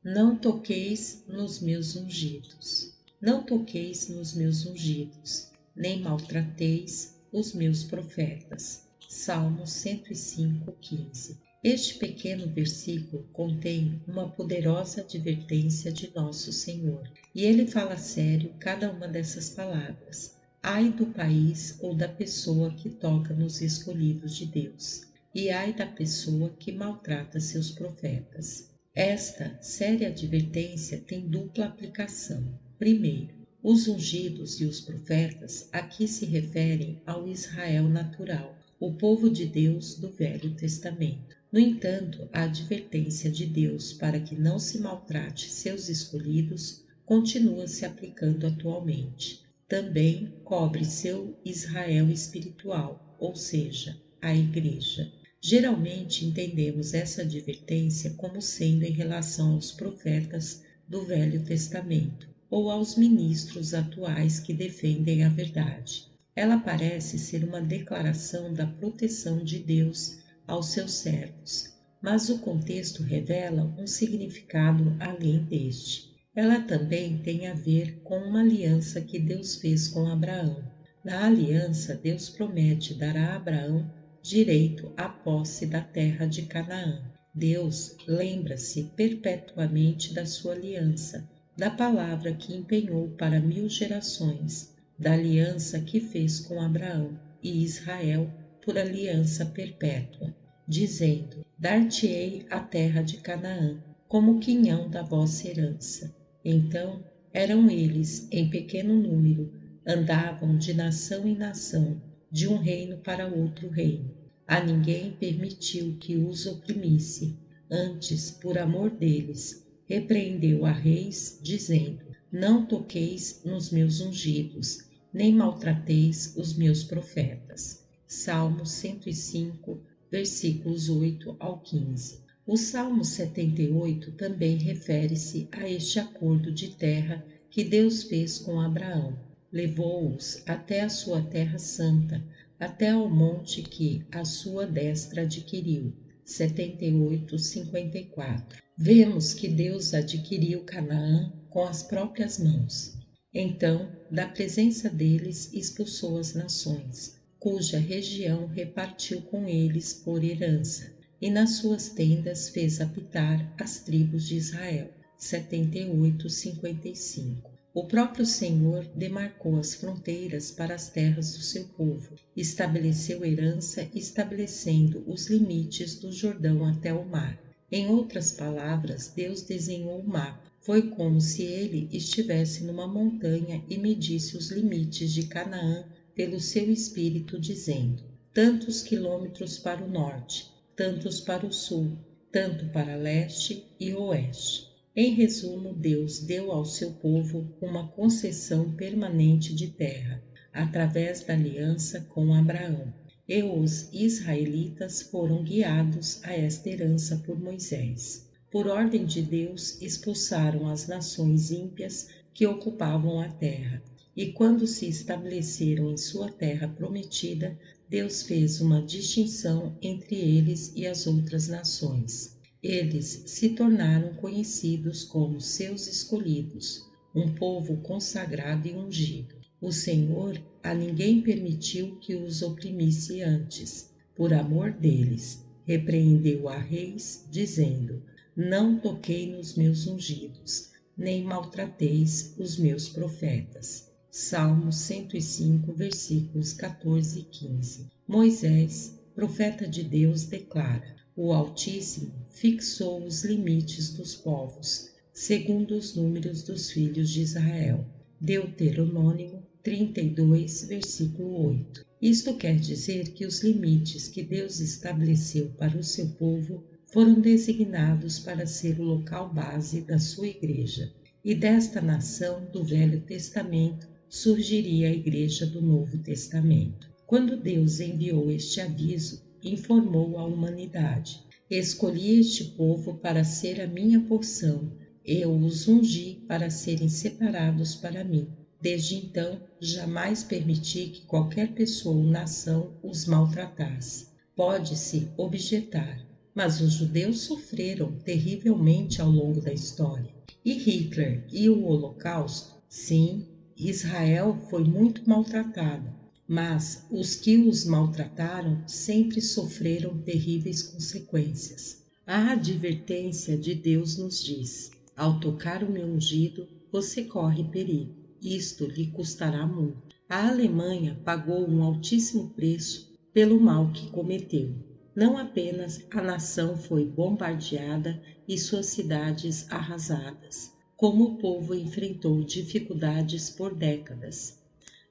Não toqueis nos meus ungidos. Não toqueis nos meus ungidos, nem maltrateis os meus profetas. Salmo 105:15. Este pequeno versículo contém uma poderosa advertência de nosso Senhor, e ele fala sério cada uma dessas palavras. Ai do país ou da pessoa que toca nos escolhidos de Deus, e ai da pessoa que maltrata seus profetas. Esta séria advertência tem dupla aplicação. Primeiro, os ungidos e os profetas aqui se referem ao Israel natural, o povo de Deus do Velho Testamento. No entanto, a advertência de Deus para que não se maltrate seus escolhidos continua se aplicando atualmente. Também cobre seu Israel espiritual, ou seja, a Igreja. Geralmente entendemos essa advertência como sendo em relação aos profetas do Velho Testamento ou aos ministros atuais que defendem a verdade. Ela parece ser uma declaração da proteção de Deus aos seus servos, mas o contexto revela um significado além deste. Ela também tem a ver com uma aliança que Deus fez com Abraão. Na aliança, Deus promete dar a Abraão direito à posse da terra de Canaã. Deus lembra-se perpetuamente da sua aliança, da palavra que empenhou para 1000 gerações, da aliança que fez com Abraão e Israel por aliança perpétua, dizendo: dar-te-ei a terra de Canaã, como quinhão da vossa herança. Então eram eles, em pequeno número, andavam de nação em nação, de um reino para outro reino. A ninguém permitiu que os oprimisse, antes, por amor deles, repreendeu a reis, dizendo: não toqueis nos meus ungidos, nem maltrateis os meus profetas. Salmo 105, versículos 8 ao 15. O Salmo 78 também refere-se a este acordo de terra que Deus fez com Abraão. Levou-os até a sua terra santa, até ao monte que a sua destra adquiriu. 78:54. Vemos que Deus adquiriu Canaã com as próprias mãos. Então, da presença deles expulsou as nações, cuja região repartiu com eles por herança, e nas suas tendas fez habitar as tribos de Israel. 78:55. O próprio Senhor demarcou as fronteiras para as terras do seu povo, estabeleceu herança, estabelecendo os limites do Jordão até o mar. Em outras palavras, Deus desenhou o mapa. Foi como se ele estivesse numa montanha e medisse os limites de Canaã pelo seu espírito, dizendo: tantos quilômetros para o norte, tantos para o sul, tanto para leste e oeste. Em resumo, Deus deu ao seu povo uma concessão permanente de terra, através da aliança com Abraão, e os israelitas foram guiados a esta herança por Moisés. Por ordem de Deus, expulsaram as nações ímpias que ocupavam a terra, e quando se estabeleceram em sua terra prometida, Deus fez uma distinção entre eles e as outras nações. Eles se tornaram conhecidos como seus escolhidos, um povo consagrado e ungido. O Senhor a ninguém permitiu que os oprimisse antes. Por amor deles, repreendeu a reis, dizendo: não toquei nos meus ungidos, nem maltrateis os meus profetas. Salmo 105, versículos 14 e 15. Moisés, profeta de Deus, declara: o Altíssimo fixou os limites dos povos, segundo os números dos filhos de Israel. Deuteronômio 32, versículo 8. Isto quer dizer que os limites que Deus estabeleceu para o seu povo foram designados para ser o local base da sua igreja. E desta nação do Velho Testamento surgiria a igreja do Novo Testamento. Quando Deus enviou este aviso, informou à humanidade: escolhi este povo para ser a minha porção, eu os ungi para serem separados para mim. Desde então, jamais permiti que qualquer pessoa ou nação os maltratasse. Pode-se objetar: Mas os judeus sofreram terrivelmente ao longo da história. E Hitler e o Holocausto? Sim, Israel foi muito maltratada, mas os que os maltrataram sempre sofreram terríveis consequências. A advertência de Deus nos diz: ao tocar o meu ungido, você corre perigo. Isto lhe custará muito. A Alemanha pagou um altíssimo preço pelo mal que cometeu. Não apenas a nação foi bombardeada e suas cidades arrasadas, como o povo enfrentou dificuldades por décadas.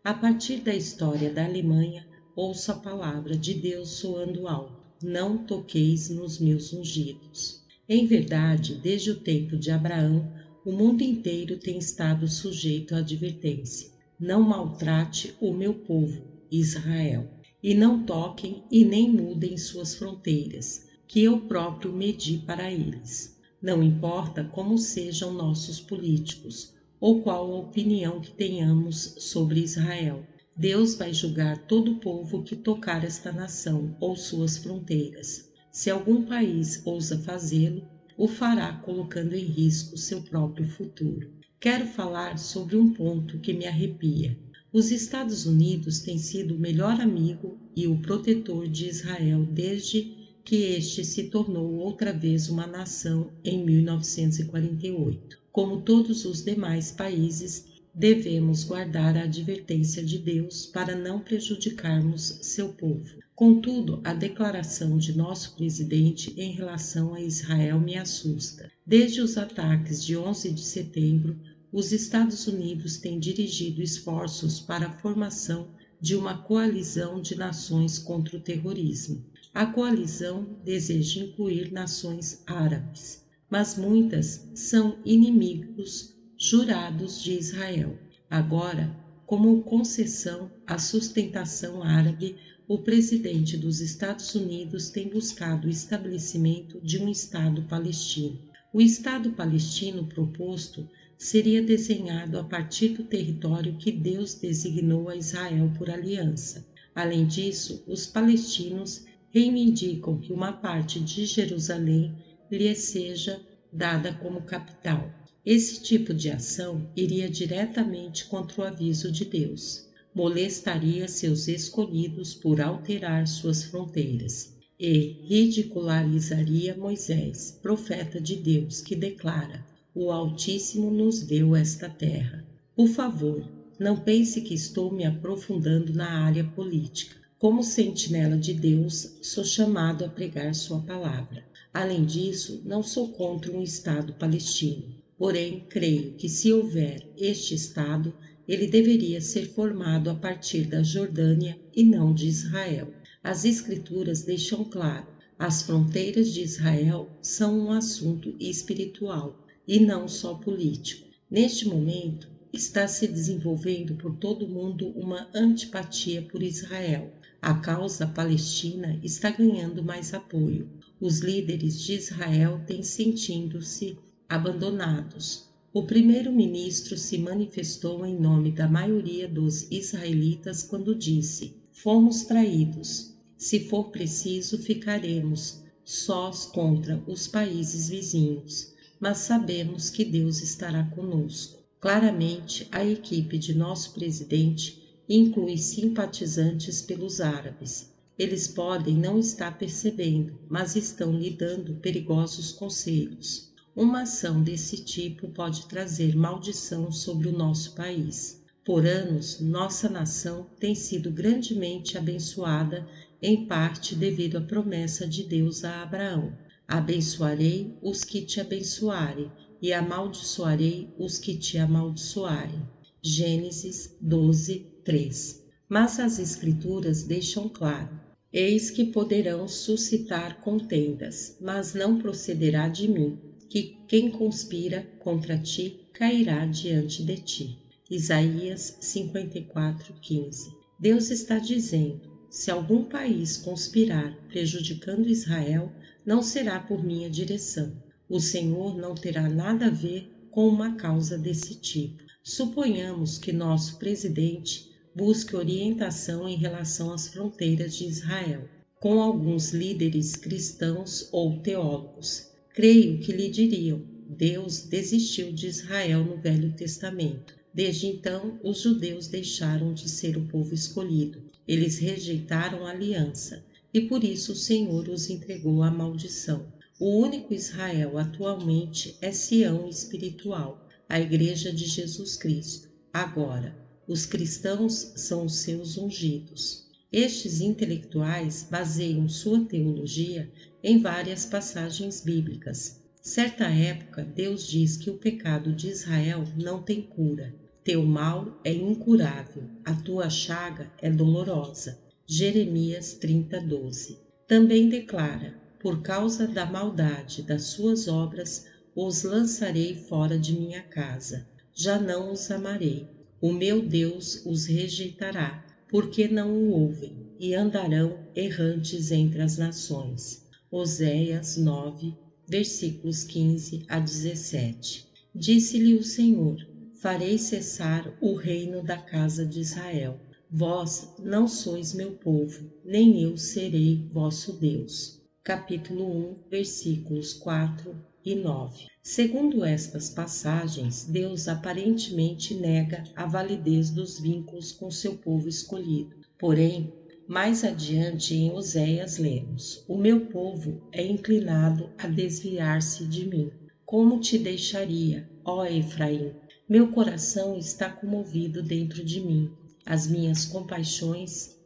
A partir da história da Alemanha, ouço a palavra de Deus soando alto: não toqueis nos meus ungidos. Em verdade, desde o tempo de Abraão, o mundo inteiro tem estado sujeito à advertência: não maltrate o meu povo, Israel, e não toquem e nem mudem suas fronteiras, que eu próprio medi para eles. Não importa como sejam nossos políticos, ou qual a opinião que tenhamos sobre Israel, Deus vai julgar todo o povo que tocar esta nação ou suas fronteiras. Se algum país ousa fazê-lo, o fará colocando em risco seu próprio futuro. Quero falar sobre um ponto que me arrepia. Os Estados Unidos têm sido o melhor amigo e o protetor de Israel desde que este se tornou outra vez uma nação em 1948. Como todos os demais países, devemos guardar a advertência de Deus para não prejudicarmos seu povo. Contudo, a declaração de nosso presidente em relação a Israel me assusta. Desde os ataques de 11 de setembro, os Estados Unidos têm dirigido esforços para a formação de uma coalizão de nações contra o terrorismo. A coalizão deseja incluir nações árabes, mas muitas são inimigos jurados de Israel. Agora, como concessão à sustentação árabe, o presidente dos Estados Unidos tem buscado o estabelecimento de um Estado palestino. O Estado palestino proposto seria desenhado a partir do território que Deus designou a Israel por aliança. Além disso, os palestinos reivindicam que uma parte de Jerusalém lhes seja dada como capital. Esse tipo de ação iria diretamente contra o aviso de Deus, molestaria seus escolhidos por alterar suas fronteiras e ridicularizaria Moisés, profeta de Deus, que declara: o Altíssimo nos deu esta terra. Por favor, não pense que estou me aprofundando na área política. Como sentinela de Deus, sou chamado a pregar sua palavra. Além disso, não sou contra um Estado palestino. Porém, creio que se houver este Estado, ele deveria ser formado a partir da Jordânia e não de Israel. As Escrituras deixam claro: as fronteiras de Israel são um assunto espiritual e não só político. Neste momento, está se desenvolvendo por todo o mundo uma antipatia por Israel. A causa palestina está ganhando mais apoio. Os líderes de Israel têm sentido-se abandonados. O primeiro-ministro se manifestou em nome da maioria dos israelitas quando disse: fomos traídos. Se for preciso, ficaremos sós contra os países vizinhos, mas sabemos que Deus estará conosco. Claramente, a equipe de nosso presidente inclui simpatizantes pelos árabes. Eles podem não estar percebendo, mas estão lhe dando perigosos conselhos. Uma ação desse tipo pode trazer maldição sobre o nosso país. Por anos, nossa nação tem sido grandemente abençoada, em parte devido à promessa de Deus a Abraão: abençoarei os que te abençoarem e amaldiçoarei os que te amaldiçoarem. Gênesis 12, 3. Mas as Escrituras deixam claro: eis que poderão suscitar contendas, mas não procederá de mim, que quem conspira contra ti cairá diante de ti. Isaías 54:15. Deus está dizendo: se algum país conspirar prejudicando Israel, não será por minha direção. O Senhor não terá nada a ver com uma causa desse tipo. Suponhamos que nosso presidente busque orientação em relação às fronteiras de Israel. com alguns líderes cristãos ou teólogos. Creio que lhe diriam: Deus desistiu de Israel no Velho Testamento. Desde então, os judeus deixaram de ser o povo escolhido. Eles rejeitaram a aliança e por isso o Senhor os entregou à maldição. O único Israel atualmente é Sião espiritual, a Igreja de Jesus Cristo. Agora, os cristãos são os seus ungidos. Estes intelectuais baseiam sua teologia em várias passagens bíblicas. Certa época, Deus diz que o pecado de Israel não tem cura. Teu mal é incurável, a tua chaga é dolorosa. Jeremias 30:12. Também declara: por causa da maldade das suas obras, os lançarei fora de minha casa. Já não os amarei. O meu Deus os rejeitará, porque não o ouvem, e andarão errantes entre as nações. Oséias 9, versículos 15 a 17. Disse-lhe o Senhor: farei cessar o reino da casa de Israel. Vós não sois meu povo, nem eu serei vosso Deus. Capítulo 1, versículos 4 e 9. Segundo estas passagens, Deus aparentemente nega a validez dos vínculos com seu povo escolhido. Porém, mais adiante em Oséias lemos: o meu povo é inclinado a desviar-se de mim. Como te deixaria, ó Efraim? Meu coração está comovido dentro de mim. As minhas compaixões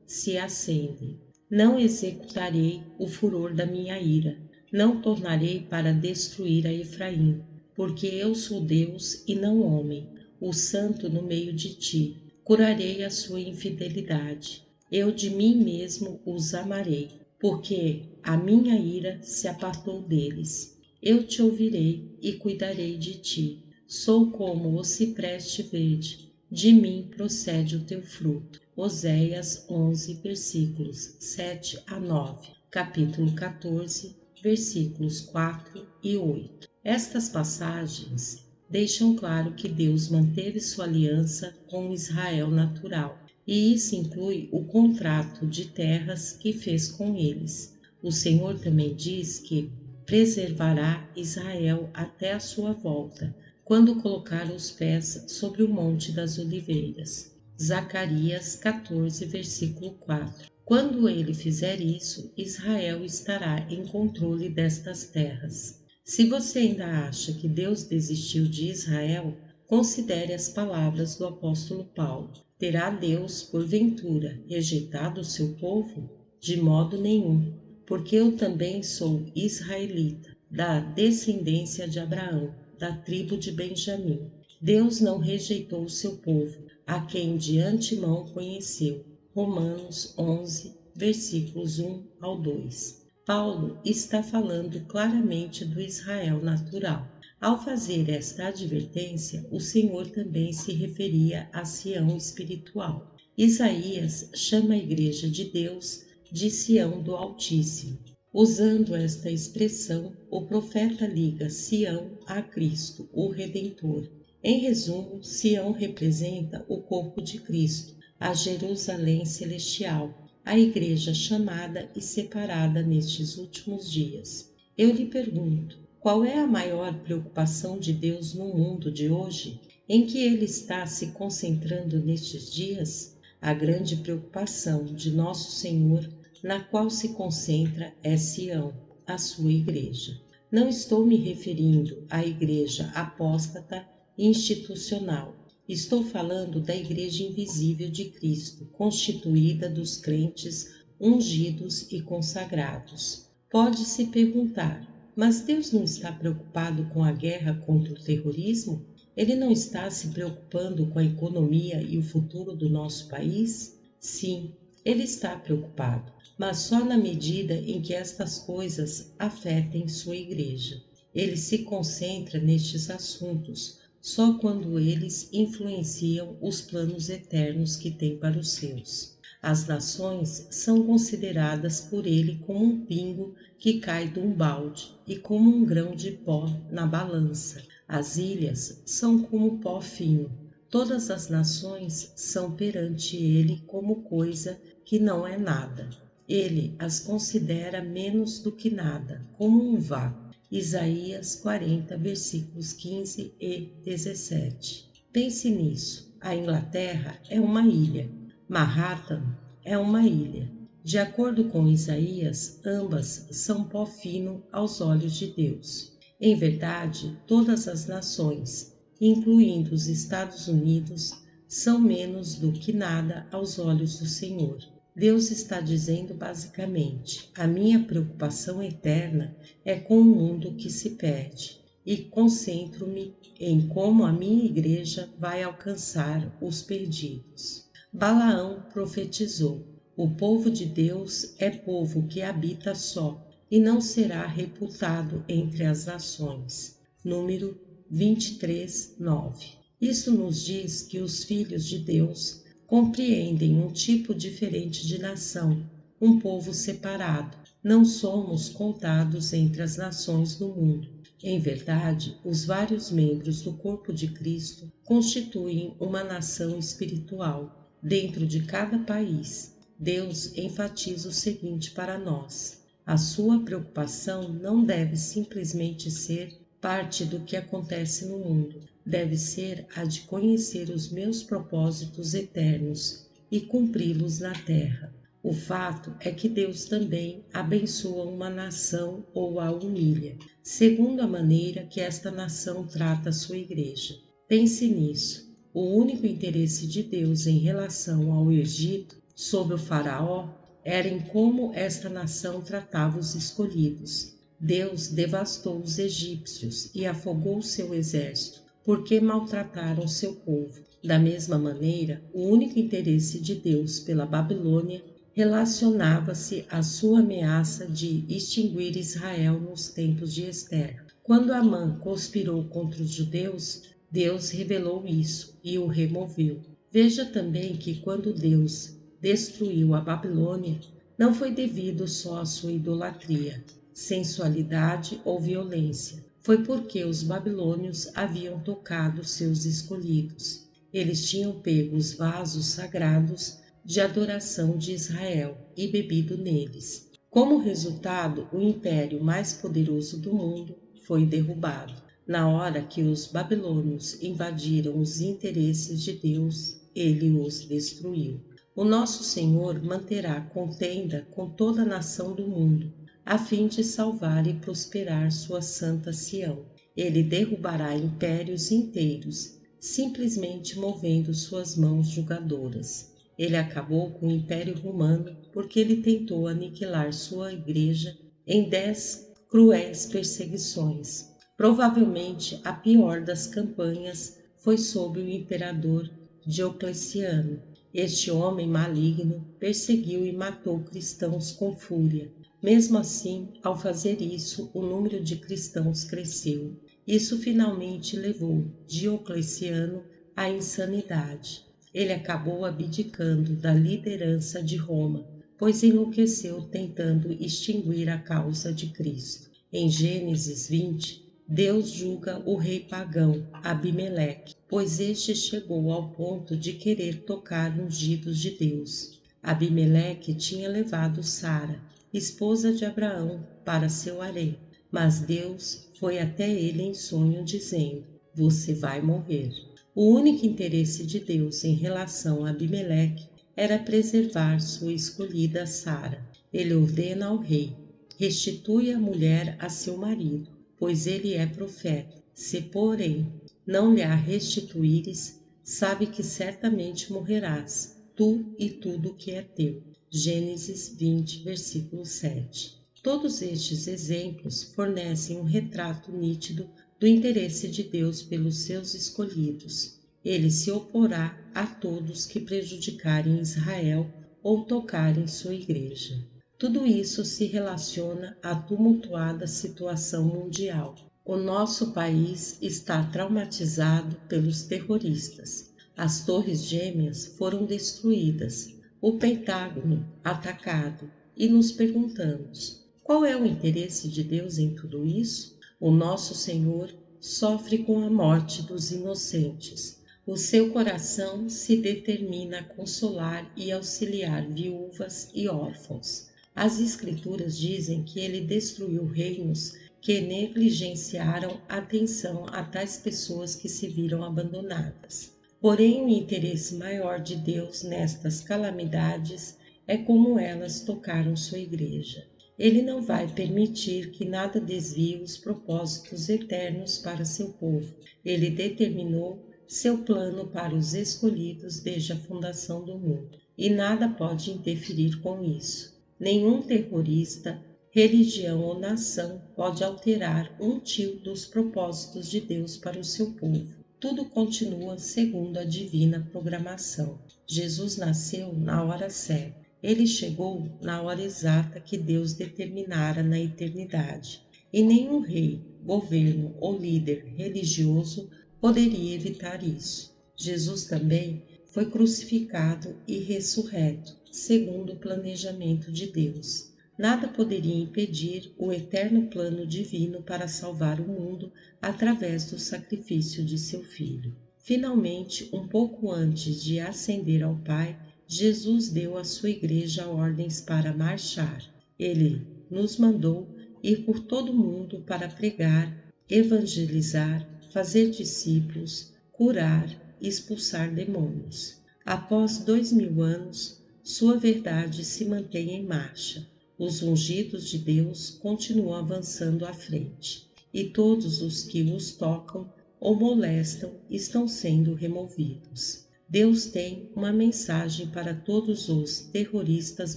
se acendem. Não executarei o furor da minha ira. Não tornarei para destruir a Efraim, porque eu sou Deus e não homem, o santo no meio de ti. Curarei a sua infidelidade. Eu de mim mesmo os amarei, porque a minha ira se apartou deles. Eu te ouvirei e cuidarei de ti. Sou como o cipreste verde, de mim procede o teu fruto. Oséias 11, versículos 7 a 9, capítulo 14, versículos 4 e 8. Estas passagens deixam claro que Deus manteve sua aliança com Israel natural, e isso inclui o contrato de terras que fez com eles. O Senhor também diz que preservará Israel até a sua volta, quando colocar os pés sobre o Monte das Oliveiras. Zacarias 14, versículo 4. Quando ele fizer isso, Israel estará em controle destas terras. Se você ainda acha que Deus desistiu de Israel, considere as palavras do apóstolo Paulo. Terá Deus, porventura, rejeitado o seu povo? De modo nenhum, porque eu também sou israelita, da descendência de Abraão, da tribo de Benjamim. Deus não rejeitou o seu povo, a quem de antemão conheceu. Romanos 11, versículos 1 ao 2. Paulo está falando claramente do Israel natural. Ao fazer esta advertência, o Senhor também se referia a Sião espiritual. Isaías chama a Igreja de Deus de Sião do Altíssimo. Usando esta expressão, o profeta liga Sião a Cristo, o Redentor. Em resumo, Sião representa o corpo de Cristo, a Jerusalém celestial, a Igreja chamada e separada nestes últimos dias. Eu lhe pergunto, qual é a maior preocupação de Deus no mundo de hoje? Em que Ele está se concentrando nestes dias? A grande preocupação de nosso Senhor, na qual se concentra, é Sião, a sua igreja. Não estou me referindo à igreja apóstata e institucional. Estou falando da igreja invisível de Cristo, constituída dos crentes ungidos e consagrados. Pode-se perguntar, mas Deus não está preocupado com a guerra contra o terrorismo? Ele não está se preocupando com a economia e o futuro do nosso país? Sim, ele está preocupado, mas só na medida em que estas coisas afetem sua igreja. Ele se concentra nestes assuntos só quando eles influenciam os planos eternos que tem para os seus. As nações são consideradas por ele como um pingo que cai de um balde e como um grão de pó na balança. As ilhas são como pó fino. Todas as nações são perante ele como coisa que não é nada. Ele as considera menos do que nada, como um vácuo. Isaías 40, versículos 15 e 17. Pense nisso. A Inglaterra é uma ilha. Manhattan é uma ilha. De acordo com Isaías, ambas são pó fino aos olhos de Deus. Em verdade, todas as nações, incluindo os Estados Unidos, são menos do que nada aos olhos do Senhor. Deus está dizendo basicamente: a minha preocupação eterna é com o mundo que se perde e concentro-me em como a minha igreja vai alcançar os perdidos. Balaão profetizou: o povo de Deus é povo que habita só e não será reputado entre as nações. Número 23, 9. Isso nos diz que os filhos de Deus compreendem um tipo diferente de nação, um povo separado. Não somos contados entre as nações do mundo. Em verdade, os vários membros do corpo de Cristo constituem uma nação espiritual. Dentro de cada país, Deus enfatiza o seguinte para nós: a sua preocupação não deve simplesmente ser parte do que acontece no mundo, deve ser a de conhecer os meus propósitos eternos e cumpri-los na terra. O fato é que Deus também abençoa uma nação ou a humilha, segundo a maneira que esta nação trata a sua igreja. Pense nisso. O único interesse de Deus em relação ao Egito, sob o faraó, era em como esta nação tratava os escolhidos. Deus devastou os egípcios e afogou seu exército, porque maltrataram seu povo. Da mesma maneira, o único interesse de Deus pela Babilônia relacionava-se à sua ameaça de extinguir Israel nos tempos de Ester. Quando Amã conspirou contra os judeus, Deus revelou isso e o removeu. Veja também que quando Deus destruiu a Babilônia, não foi devido só à sua idolatria, sensualidade ou violência. Foi porque os babilônios haviam tocado seus escolhidos. Eles tinham pego os vasos sagrados de adoração de Israel e bebido neles. Como resultado, o império mais poderoso do mundo foi derrubado. Na hora que os babilônios invadiram os interesses de Deus, ele os destruiu. O nosso Senhor manterá contenda com toda a nação do mundo, a fim de salvar e prosperar sua santa Sião. Ele derrubará impérios inteiros, simplesmente movendo suas mãos julgadoras. Ele acabou com o Império Romano porque ele tentou aniquilar sua igreja em 10 cruéis perseguições. Provavelmente a pior das campanhas foi sob o imperador Diocleciano. Este homem maligno perseguiu e matou cristãos com fúria. Mesmo assim, ao fazer isso, o número de cristãos cresceu. Isso finalmente levou Diocleciano à insanidade. Ele acabou abdicando da liderança de Roma, pois enlouqueceu tentando extinguir a causa de Cristo. Em Gênesis 20, Deus julga o rei pagão, Abimeleque, pois este chegou ao ponto de querer tocar ungidos de Deus. Abimeleque tinha levado Sara, esposa de Abraão, para seu harém, mas Deus foi até ele em sonho dizendo: você vai morrer. O único interesse de Deus em relação a Abimeleque era preservar sua escolhida Sara. Ele ordena ao rei: restitui a mulher a seu marido, pois ele é profeta. Se, porém, não lhe a restituíres, sabe que certamente morrerás, tu e tudo o que é teu. Gênesis 20, versículo 7. Todos estes exemplos fornecem um retrato nítido do interesse de Deus pelos seus escolhidos. Ele se oporá a todos que prejudicarem Israel ou tocarem sua igreja. Tudo isso se relaciona à tumultuada situação mundial. O nosso país está traumatizado pelos terroristas. As Torres Gêmeas foram destruídas, o Pentágono atacado, e nos perguntamos: qual é o interesse de Deus em tudo isso? O nosso Senhor sofre com a morte dos inocentes. O seu coração se determina a consolar e auxiliar viúvas e órfãos. As Escrituras dizem que ele destruiu reinos que negligenciaram a atenção a tais pessoas que se viram abandonadas. Porém, o interesse maior de Deus nestas calamidades é como elas tocaram sua igreja. Ele não vai permitir que nada desvie os propósitos eternos para seu povo. Ele determinou seu plano para os escolhidos desde a fundação do mundo, e nada pode interferir com isso. Nenhum terrorista, religião ou nação pode alterar um tio dos propósitos de Deus para o seu povo. Tudo continua segundo a divina programação. Jesus nasceu na hora certa. Ele chegou na hora exata que Deus determinara na eternidade. E nenhum rei, governo ou líder religioso poderia evitar isso. Jesus também foi crucificado e ressurreto, segundo o planejamento de Deus. Nada poderia impedir o eterno plano divino para salvar o mundo através do sacrifício de seu Filho. Finalmente, um pouco antes de ascender ao Pai, Jesus deu à sua igreja ordens para marchar. Ele nos mandou ir por todo o mundo para pregar, evangelizar, fazer discípulos, curar e expulsar demônios. Após 2000 anos, sua verdade se mantém em marcha. Os ungidos de Deus continuam avançando à frente, e todos os que os tocam ou molestam estão sendo removidos. Deus tem uma mensagem para todos os terroristas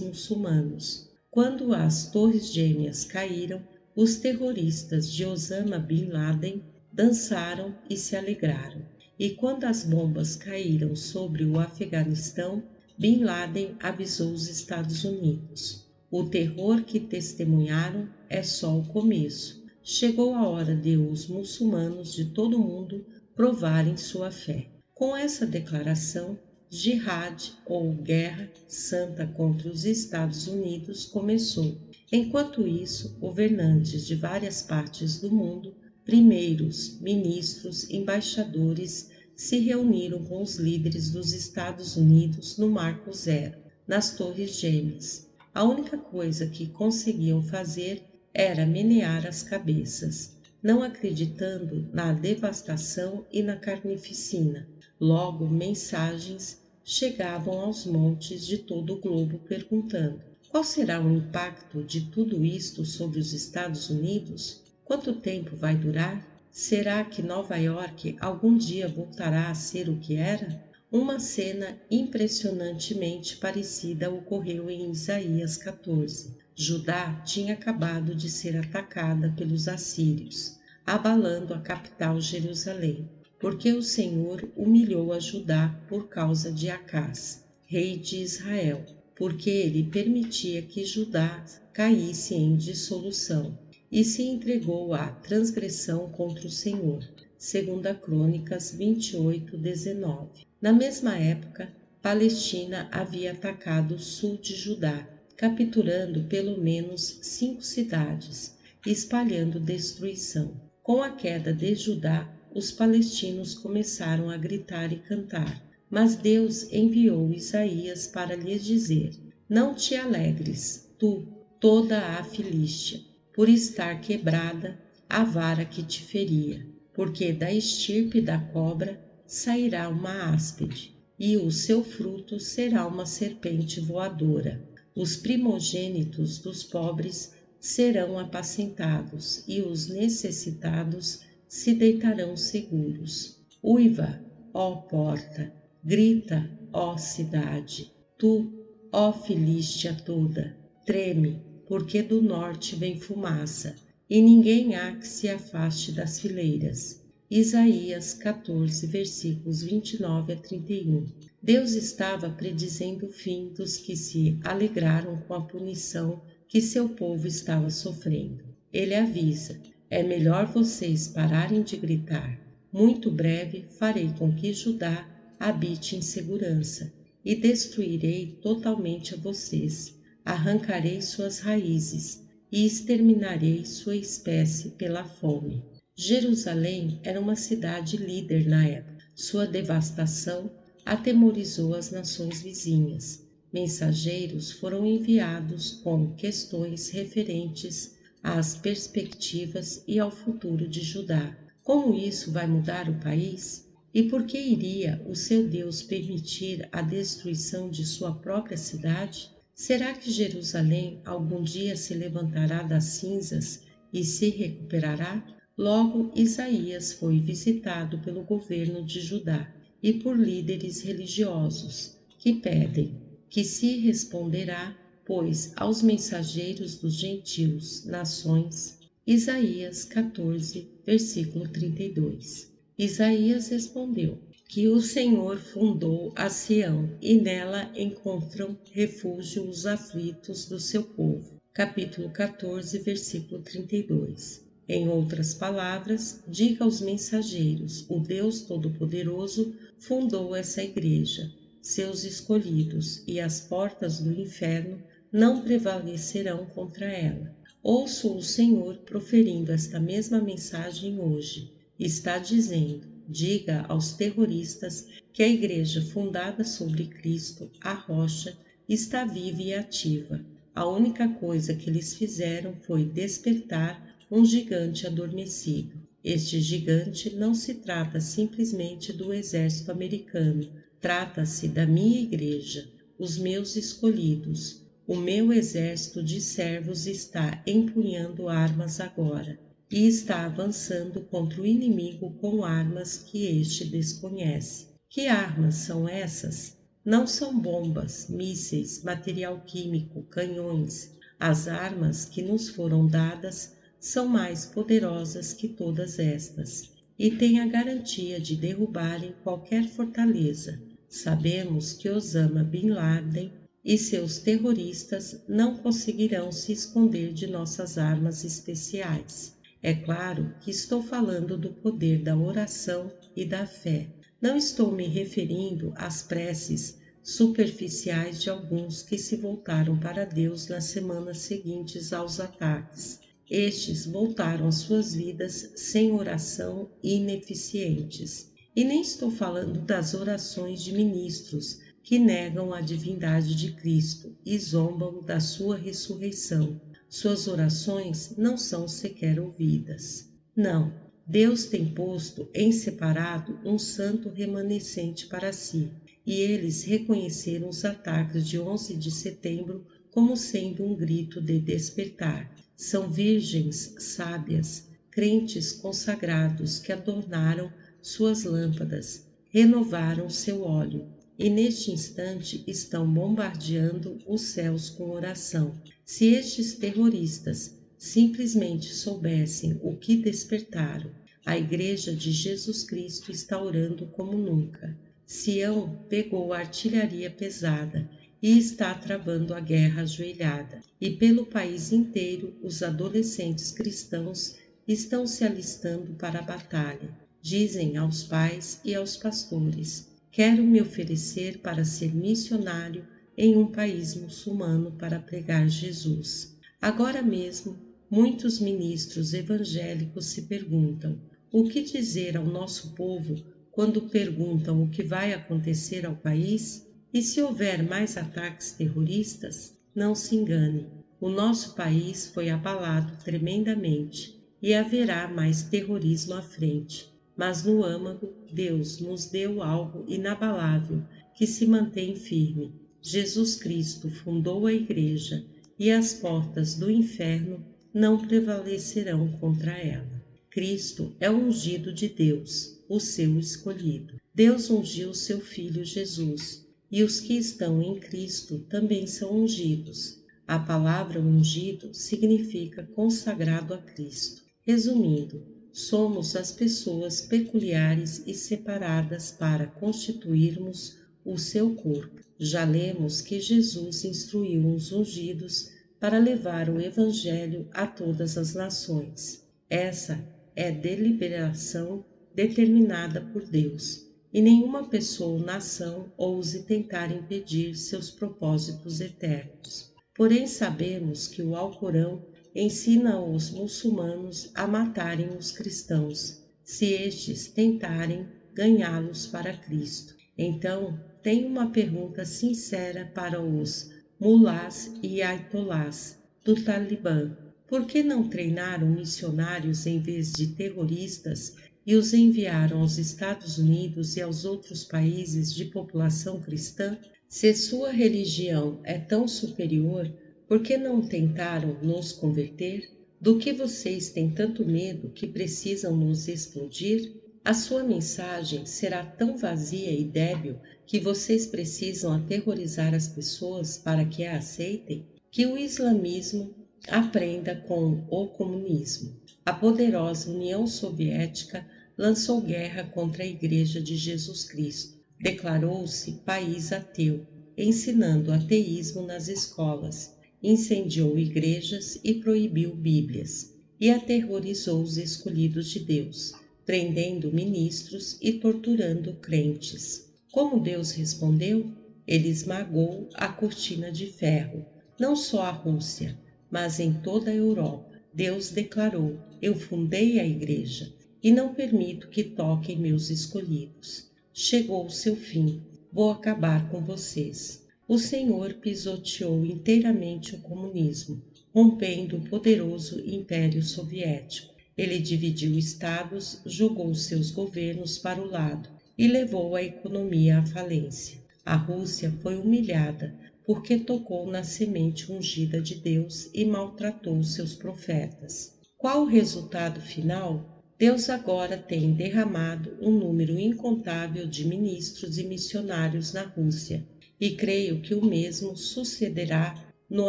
muçulmanos. Quando as Torres Gêmeas caíram, os terroristas de Osama Bin Laden dançaram e se alegraram. E quando as bombas caíram sobre o Afeganistão, Bin Laden avisou os Estados Unidos. O terror que testemunharam é só o começo. Chegou a hora de os muçulmanos de todo o mundo provarem sua fé. Com essa declaração, Jihad, ou Guerra Santa contra os Estados Unidos, começou. Enquanto isso, governantes de várias partes do mundo, primeiros, ministros, embaixadores, se reuniram com os líderes dos Estados Unidos no Marco Zero, nas Torres Gêmeas. A única coisa que conseguiam fazer era menear as cabeças, não acreditando na devastação e na carnificina. Logo, mensagens chegavam aos montes de todo o globo perguntando: qual será o impacto de tudo isto sobre os Estados Unidos? Quanto tempo vai durar? Será que Nova York algum dia voltará a ser o que era? Uma cena impressionantemente parecida ocorreu em Isaías 14. Judá tinha acabado de ser atacada pelos assírios, abalando a capital Jerusalém, porque o Senhor humilhou a Judá por causa de Acás, rei de Israel, porque ele permitia que Judá caísse em dissolução e se entregou à transgressão contra o Senhor. 2 Crônicas 28:19. Na mesma época, Palestina havia atacado o sul de Judá, capturando pelo menos 5 cidades e espalhando destruição. Com a queda de Judá, os palestinos começaram a gritar e cantar, mas Deus enviou Isaías para lhes dizer: não te alegres, tu, toda a Filístia, por estar quebrada a vara que te feria, porque da estirpe da cobra sairá uma áspide, e o seu fruto será uma serpente voadora. Os primogênitos dos pobres serão apacentados, e os necessitados se deitarão seguros. Uiva, ó porta, grita, ó cidade. Tu, ó Filístia toda, treme, porque do norte vem fumaça, e ninguém há que se afaste das fileiras. Isaías 14, versículos 29-31. Deus estava predizendo o fim dos que se alegraram com a punição que seu povo estava sofrendo. Ele avisa: é melhor vocês pararem de gritar. Muito breve farei com que Judá habite em segurança, e destruirei totalmente a vocês. Arrancarei suas raízes e exterminarei sua espécie pela fome. Jerusalém era uma cidade líder na época. Sua devastação atemorizou as nações vizinhas. Mensageiros foram enviados com questões referentes às perspectivas e ao futuro de Judá. Como isso vai mudar o país? E por que iria o seu Deus permitir a destruição de sua própria cidade? Será que Jerusalém algum dia se levantará das cinzas e se recuperará? Logo, Isaías foi visitado pelo governo de Judá e por líderes religiosos, que pedem que se responderá, pois, aos mensageiros dos gentios, nações. Isaías 14, versículo 32. Isaías respondeu que o Senhor fundou a Sião e nela encontram refúgio os aflitos do seu povo. Capítulo 14, versículo 32. Em outras palavras, diga aos mensageiros: o Deus Todo-Poderoso fundou essa igreja, seus escolhidos, e as portas do inferno não prevalecerão contra ela. Ouço o Senhor proferindo esta mesma mensagem hoje. Está dizendo: diga aos terroristas que a igreja fundada sobre Cristo, a rocha, está viva e ativa. A única coisa que eles fizeram foi despertar um gigante adormecido. Este gigante não se trata simplesmente do exército americano, trata-se da minha igreja, os meus escolhidos. O meu exército de servos está empunhando armas agora e está avançando contra o inimigo com armas que este desconhece. Que armas são essas? Não são bombas, mísseis, material químico, canhões. As armas que nos foram dadas são mais poderosas que todas estas e têm a garantia de derrubarem qualquer fortaleza. Sabemos que Osama Bin Laden e seus terroristas não conseguirão se esconder de nossas armas especiais. É claro que estou falando do poder da oração e da fé. Não estou me referindo às preces superficiais de alguns que se voltaram para Deus nas semanas seguintes aos ataques. Estes voltaram às suas vidas sem oração e ineficientes. E nem estou falando das orações de ministros que negam a divindade de Cristo e zombam da sua ressurreição. Suas orações não são sequer ouvidas. Não, Deus tem posto em separado um santo remanescente para si, e eles reconheceram os ataques de 11 de setembro como sendo um grito de despertar. São virgens sábias, crentes consagrados que adornaram suas lâmpadas, renovaram seu óleo e neste instante estão bombardeando os céus com oração. Se estes terroristas simplesmente soubessem o que despertaram, a Igreja de Jesus Cristo está orando como nunca. Sião pegou a artilharia pesada e está travando a guerra ajoelhada, e pelo país inteiro os adolescentes cristãos estão se alistando para a batalha. Dizem aos pais e aos pastores: quero me oferecer para ser missionário em um país muçulmano para pregar Jesus. Agora mesmo, muitos ministros evangélicos se perguntam: o que dizer ao nosso povo quando perguntam o que vai acontecer ao país? E se houver mais ataques terroristas? Não se engane, o nosso país foi abalado tremendamente e haverá mais terrorismo à frente. Mas no âmago, Deus nos deu algo inabalável que se mantém firme. Jesus Cristo fundou a Igreja e as portas do inferno não prevalecerão contra ela. Cristo é o ungido de Deus, o seu escolhido. Deus ungiu seu Filho Jesus, e os que estão em Cristo também são ungidos. A palavra ungido significa consagrado a Cristo. Resumindo, somos as pessoas peculiares e separadas para constituirmos o seu corpo. Já lemos que Jesus instruiu os ungidos para levar o Evangelho a todas as nações. Essa é deliberação determinada por Deus, e nenhuma pessoa ou nação ouse tentar impedir seus propósitos eternos. Porém, sabemos que o Alcorão ensina os muçulmanos a matarem os cristãos, se estes tentarem ganhá-los para Cristo. Então, tenho uma pergunta sincera para os mulás e ayatollahs do Talibã. Por que não treinaram missionários em vez de terroristas e os enviaram aos Estados Unidos e aos outros países de população cristã? Se sua religião é tão superior, por que não tentaram nos converter? Do que vocês têm tanto medo que precisam nos explodir? A sua mensagem será tão vazia e débil que vocês precisam aterrorizar as pessoas para que a aceitem? Que o islamismo aprenda com o comunismo. A poderosa União Soviética lançou guerra contra a Igreja de Jesus Cristo. Declarou-se país ateu, ensinando ateísmo nas escolas, incendiou igrejas e proibiu Bíblias, e aterrorizou os escolhidos de Deus, prendendo ministros e torturando crentes. Como Deus respondeu? Ele esmagou a cortina de ferro, não só a Rússia, mas em toda a Europa. Deus declarou: eu fundei a igreja e não permito que toquem meus escolhidos. Chegou o seu fim, vou acabar com vocês. O Senhor pisoteou inteiramente o comunismo, rompendo o poderoso Império Soviético. Ele dividiu estados, jogou seus governos para o lado e levou a economia à falência. A Rússia foi humilhada porque tocou na semente ungida de Deus e maltratou seus profetas. Qual o resultado final? Deus agora tem derramado um número incontável de ministros e missionários na Rússia, e creio que o mesmo sucederá no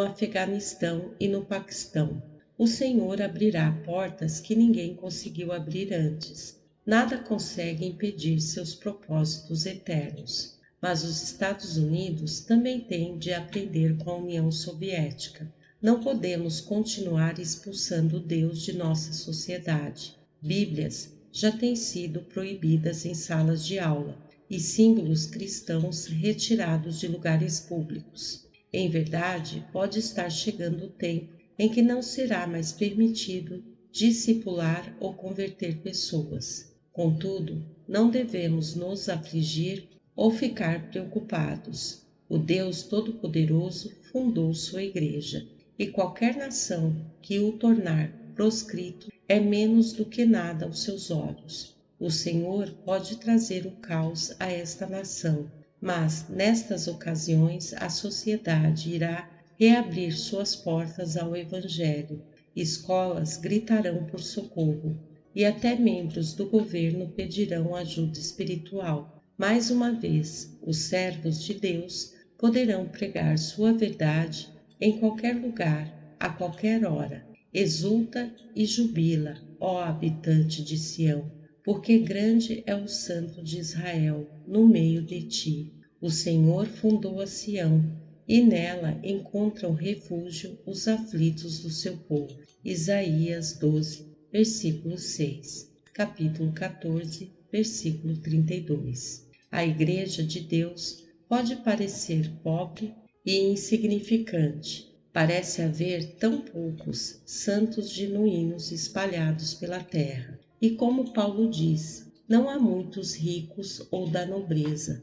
Afeganistão e no Paquistão. O Senhor abrirá portas que ninguém conseguiu abrir antes. Nada consegue impedir seus propósitos eternos. Mas os Estados Unidos também têm de aprender com a União Soviética. Não podemos continuar expulsando Deus de nossa sociedade. Bíblias já têm sido proibidas em salas de aula e símbolos cristãos retirados de lugares públicos. Em verdade, pode estar chegando o tempo em que não será mais permitido discipular ou converter pessoas. Contudo, não devemos nos afligir ou ficar preocupados. O Deus Todo-Poderoso fundou sua igreja, e qualquer nação que o tornar proscrito é menos do que nada aos seus olhos. O Senhor pode trazer o caos a esta nação, mas nestas ocasiões a sociedade irá reabrir suas portas ao Evangelho. Escolas gritarão por socorro e até membros do governo pedirão ajuda espiritual. Mais uma vez, os servos de Deus poderão pregar sua verdade em qualquer lugar, a qualquer hora. Exulta e jubila, ó habitante de Sião, porque grande é o Santo de Israel no meio de ti. O Senhor fundou a Sião, e nela encontram refúgio os aflitos do seu povo. Isaías 12, versículo 6, capítulo 14, versículo 32. A Igreja de Deus pode parecer pobre e insignificante. Parece haver tão poucos santos genuínos espalhados pela terra. E como Paulo diz, não há muitos ricos ou da nobreza,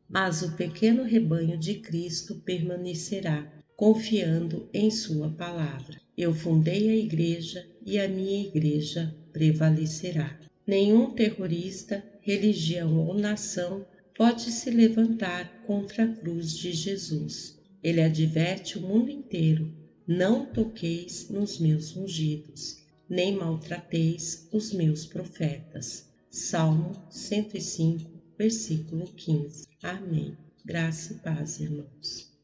mas o pequeno rebanho de Cristo permanecerá, confiando em sua palavra. Eu fundei a igreja e a minha igreja prevalecerá. Nenhum terrorista, religião ou nação pode se levantar contra a cruz de Jesus. Ele adverte o mundo inteiro: não toqueis nos meus ungidos, nem maltrateis os meus profetas. Salmo 105, versículo 15. Amém. Graça e paz, irmãos.